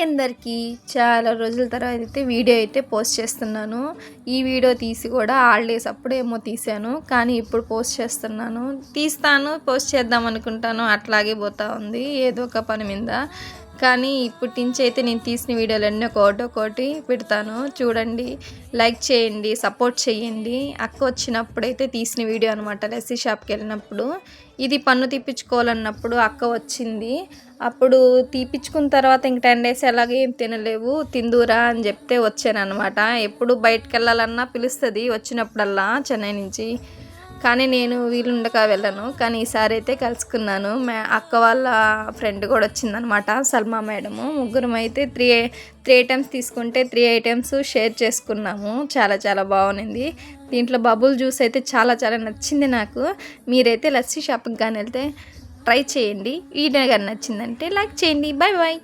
Hi అందరికీ, చాలా రోజుల తర్వాత అయితే వీడియో అయితే పోస్ట్ చేస్తున్నాను. ఈ వీడియో తీసి కూడా హాలిడేస్ అప్పుడేమో తీసాను, కానీ ఇప్పుడు పోస్ట్ చేస్తున్నాను. తీస్తాను, పోస్ట్ చేద్దాం అనుకుంటాను, అట్లాగే పోతా ఉంది ఏదో ఒక పని మీద. కానీ ఇప్పటి నుంచి అయితే నేను తీసిన వీడియోలన్నీ ఒక్కొక్కటి పెడతాను. చూడండి, లైక్ చేయండి, సపోర్ట్ చేయండి. అక్క వచ్చినప్పుడైతే తీసిన వీడియో అనమాట. లస్సీ షాప్కి వెళ్ళినప్పుడు ఇది పన్ను తీపించుకోవాలన్నప్పుడు అక్క వచ్చింది. అప్పుడు తీపించుకున్న తర్వాత ఇంక 10 days అలాగే ఏం తినలేవు, తిందురా అని చెప్తే వచ్చాను అనమాట. ఎప్పుడు బయటకు వెళ్ళాలన్నా పిలుస్తుంది వచ్చినప్పుడల్లా చెన్నై నుంచి. కానీ నేను వీలుండక వెళ్ళను. కానీ ఈసారి అయితే కలుసుకున్నాను. అక్క వాళ్ళ ఫ్రెండ్ కూడా వచ్చిందనమాట, సల్మా మేడము. ముగ్గురం అయితే త్రీ ఐటమ్స్ తీసుకుంటే 3 items షేర్ చేసుకున్నాము. చాలా చాలా బాగుంది. దీంట్లో బబుల్ జ్యూస్ అయితే చాలా చాలా నచ్చింది నాకు. మీరైతే లస్సీ షాప్కి కానీ వెళ్తే ట్రై చేయండి. వీడియో కానీ నచ్చిందంటే లైక్ చేయండి. Bye bye.